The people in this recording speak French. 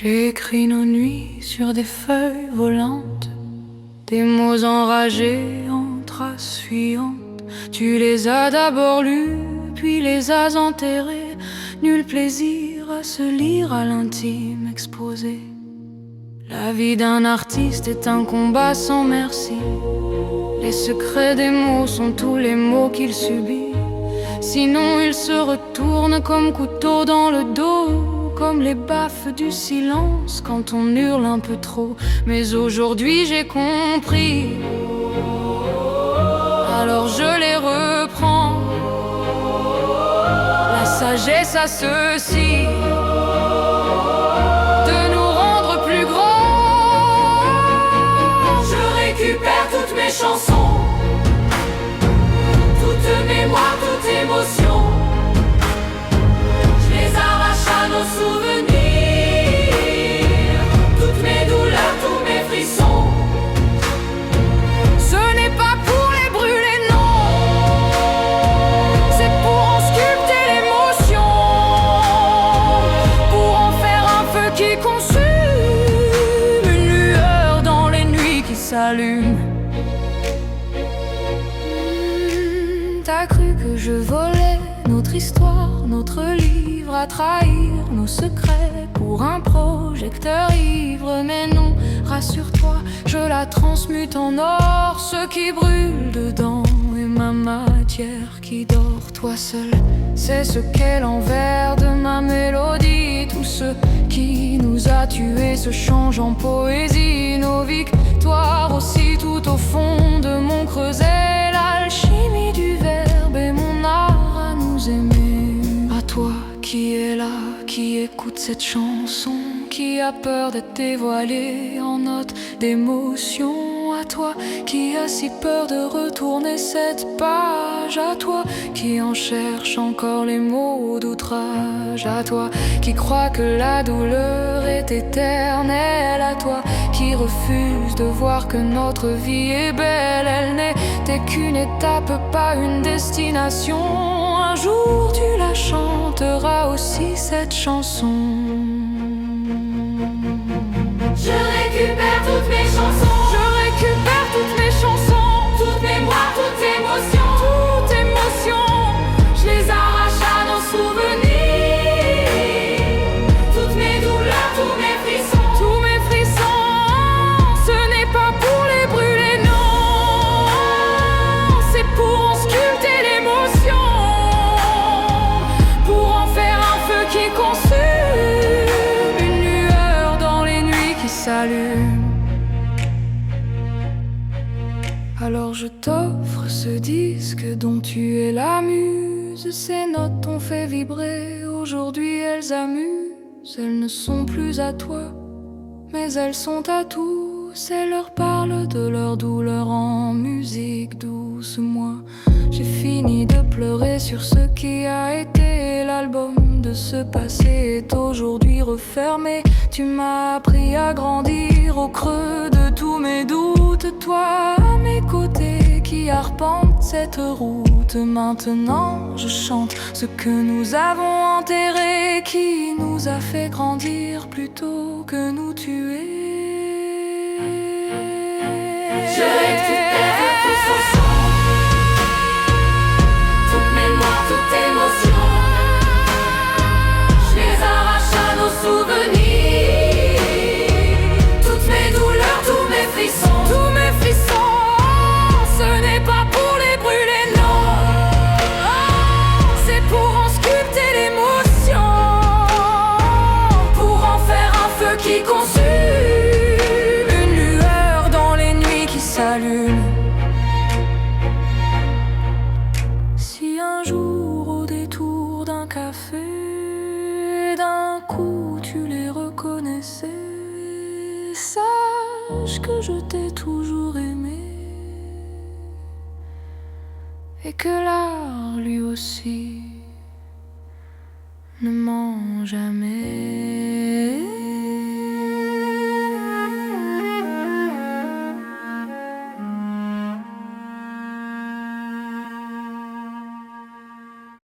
J'ai écrit nos nuits sur des feuilles volantes, des mots enragés en traces fuyantes. Tu les as d'abord lus, puis les as enterrés. Nul plaisir à se lire à l'intime exposé. La vie d'un artiste est un combat sans merci. Les secrets des mots sont tous les maux qu'il subit. Sinon il se retourne comme couteau dans le dos, comme les baffes du silence quand on hurle un peu trop. Mais aujourd'hui j'ai compris, alors je les reprends. La sagesse a ceci de nous rendre plus grands. Je récupère toutes mes chansons, toute mémoire, toute émotion. Je les arrache à nos souvenirs, toutes mes douleurs, tous mes frissons. Ce n'est pas pour les brûler, non, c'est pour en sculpter l'émotion, pour en faire un feu qui consume, une lueur dans les nuits qui s'allume. T'as cru que je volais notre histoire, notre livre, à trahir nos secrets pour un projecteur ivre. Mais non, rassure-toi, je la transmute en or. Ce qui brûle dedans est ma matière qui dort. Toi seul, c'est ce qu'est l'envers de ma mélodie. Tout ce qui nous a tués se change en poésie. Nos victoires aussi tout au fond de mon creuset. L'alchimie du verbe et mon art à nous aimer. À toi qui es là, qui écoute cette chanson, qui a peur d'être dévoilé en notes d'émotion. À toi qui a si peur de retourner cette page. À toi qui en cherche encore les mots d'outrage. À toi qui croit que la douleur est éternelle. À toi qui refuse de voir que notre vie est belle. Elle n'était qu'une étape, pas une destination. Un jour tu la chanteras aussi cette chanson. Je récupère toutes mes chansons, Je récupère toutes mes chansons, toute mémoire, toute émotion. toute émotion. Je les arrache à nos souvenirs, toutes mes douleurs, tous mes frissons. Tous mes frissons, ce n'est pas pour les brûler, non, c'est pour en sculpter l'émotion, pour en faire un feu qui consume, une lueur dans les nuits qui s'allume. Alors je t'offre ce disque dont tu es la muse. Ces notes t'ont fait vibrer, aujourd'hui elles amusent. Elles ne sont plus à toi, mais elles sont à tous. Elles leur parlent de leur douleur en musique douce. Moi, j'ai fini de pleurer sur ce qui a été. L'album de ce passé est aujourd'hui refermé. Tu m'as appris à grandir au creux de tous mes doutes. Toi à mes côtés qui arpente cette route. Maintenant je chante ce que nous avons enterré, qui nous a fait grandir plutôt que nous tuer. Je récupère toutes mes chansons, toute mémoire, toute émotion. Je les arrache à nos souvenirs, toutes mes douleurs, tous mes frissons. Tous mes frissons, ce n'est pas pour les brûler, non, c'est pour en sculpter l'émotion, Pour en faire un feu qui consume, une lueur dans les nuits qui s'allume. Si un jour au détour d'un café, d'un coup tu les reconnaissais, sache que je t'ai toujours aimé, et que l'art lui aussi ne ment jamais.